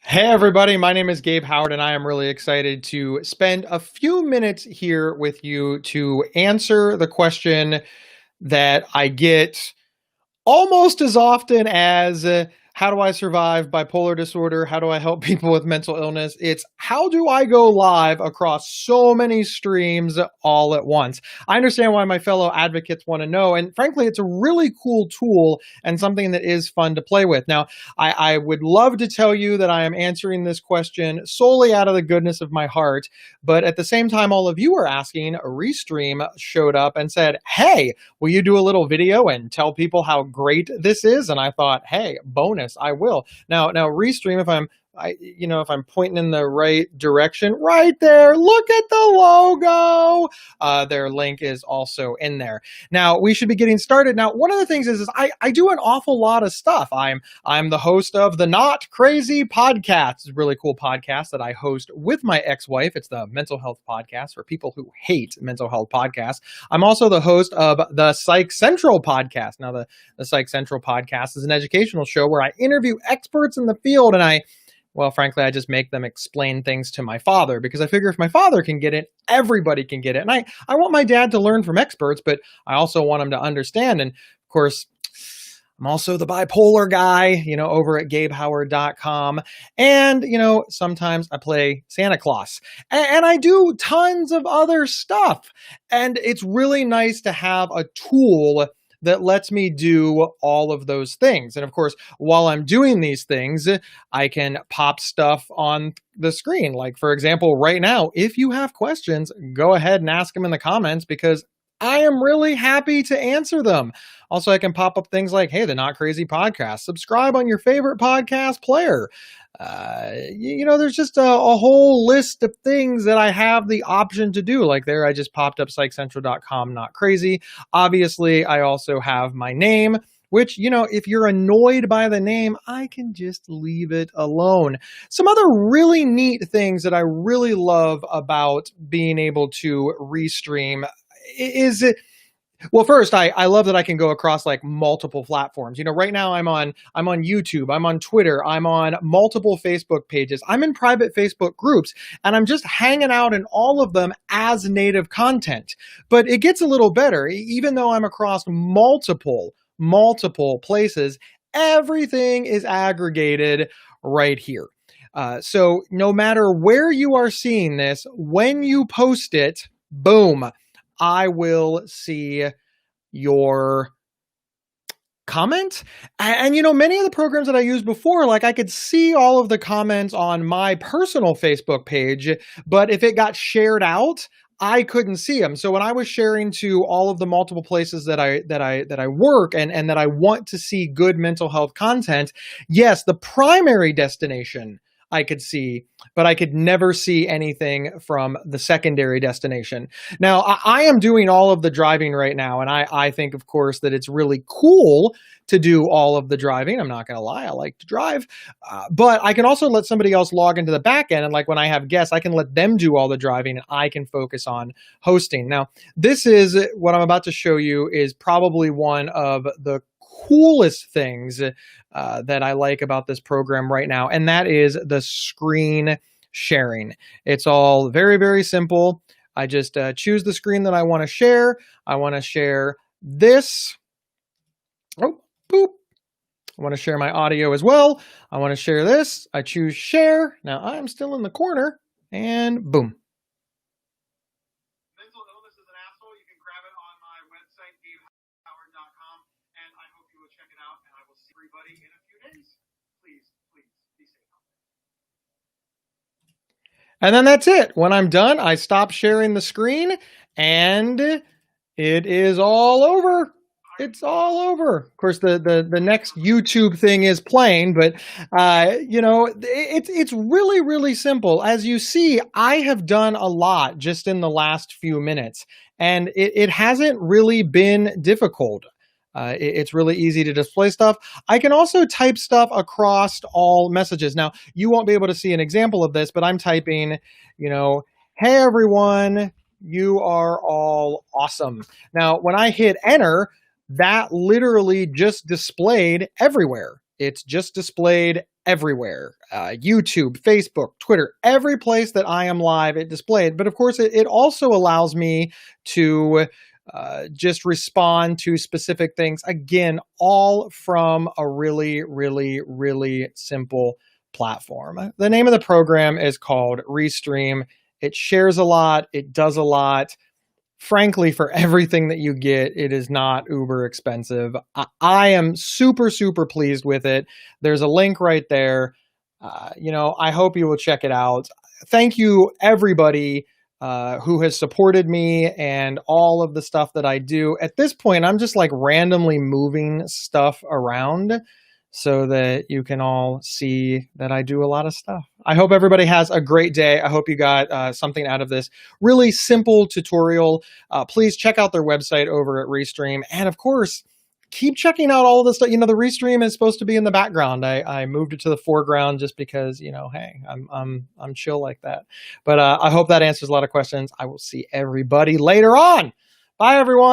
Hey everybody, my name is Gabe Howard and I am really excited to spend a few minutes here with you to answer the question that I get almost as often as how do I survive bipolar disorder? How do I help people with mental illness? It's how do I go live across so many streams all at once? I understand why my fellow advocates want to know. And frankly, it's a really cool tool and something that is fun to play with. Now, I would love to tell you that I am answering this question solely out of the goodness of my heart. But at the same time, all of you are asking, Restream showed up and said, hey, will you do a little video and tell people how great this is? And I thought, hey, bonus, I will. Now Restream, if I'm pointing in the right direction, right there, look at the logo. Their link is also in there. Now we should be getting started. Now, one of the things is I do an awful lot of stuff. I'm the host of the Not Crazy podcast. It's a really cool podcast that I host with my ex-wife. It's the mental health podcast for people who hate mental health podcasts. I'm also the host of the Psych Central podcast. Now, the Psych Central podcast is an educational show where I interview experts in the field, and well, frankly, I just make them explain things to my father because I figure if my father can get it, everybody can get it. And I want my dad to learn from experts, but I also want him to understand. And of course, I'm also the bipolar guy, over at GabeHoward.com. And, sometimes I play Santa Claus and I do tons of other stuff. And it's really nice to have a tool that lets me do all of those things. And of course, while I'm doing these things, I can pop stuff on the screen. Like, for example, right now, if you have questions, go ahead and ask them in the comments because I am really happy to answer them. Also, I can pop up things like, hey, the Not Crazy podcast, subscribe on your favorite podcast player. There's just a whole list of things that I have the option to do. Like there, I just popped up psychcentral.com, Not Crazy. Obviously, I also have my name, which, if you're annoyed by the name, I can just leave it alone. Some other really neat things that I really love about being able to restream is well, first, I love that I can go across like multiple platforms. Right now I'm on YouTube, I'm on Twitter, I'm on multiple Facebook pages, I'm in private Facebook groups, and I'm just hanging out in all of them as native content. But it gets a little better. Even though I'm across multiple places, everything is aggregated right here. So no matter where you are seeing this, when you post it, boom, I will see your comment. And many of the programs that I used before, like I could see all of the comments on my personal Facebook page, but if it got shared out, I couldn't see them. So when I was sharing to all of the multiple places that I work and that I want to see good mental health content, yes, the primary destination I could see, but I could never see anything from the secondary destination. Now, I am doing all of the driving right now, and I think, of course, that it's really cool to do all of the driving. I'm not going to lie, I like to drive, but I can also let somebody else log into the back end, and like when I have guests, I can let them do all the driving, and I can focus on hosting. Now, this is what I'm about to show you is probably one of the coolest things that I like about this program right now, and that is the screen sharing. It's all very, very simple. I just choose the screen that I want to share. I want to share this. Oh, boop. I want to share my audio as well. I want to share this. I choose share. Now I'm still in the corner, and boom. And then that's it. When I'm done, I stop sharing the screen and it is all over. It's all over. Of course, the next YouTube thing is playing, but it's really, really simple. As you see, I have done a lot just in the last few minutes, and it hasn't really been difficult. It's really easy to display stuff. I can also type stuff across all messages. Now, you won't be able to see an example of this, but I'm typing, hey, everyone, you are all awesome. Now, when I hit enter, that literally just displayed everywhere. It's just displayed everywhere. YouTube, Facebook, Twitter, every place that I am live, it displayed. But of course, it also allows me to just respond to specific things. Again, all from a really, really, really simple platform. The name of the program is called Restream. It shares a lot. It does a lot. Frankly, for everything that you get, it is not uber expensive. I am super, super pleased with it. There's a link right there. I hope you will check it out. Thank you, everybody who has supported me and all of the stuff that I do. At this point, I'm just like randomly moving stuff around so that you can all see that I do a lot of stuff. I hope everybody has a great day. I hope you got something out of this really simple tutorial. Please check out their website over at Restream. And of course, keep checking out all of this stuff. The Restream is supposed to be in the background. I moved it to the foreground just because, hey, I'm chill like that. But I hope that answers a lot of questions. I will see everybody later on. Bye, everyone.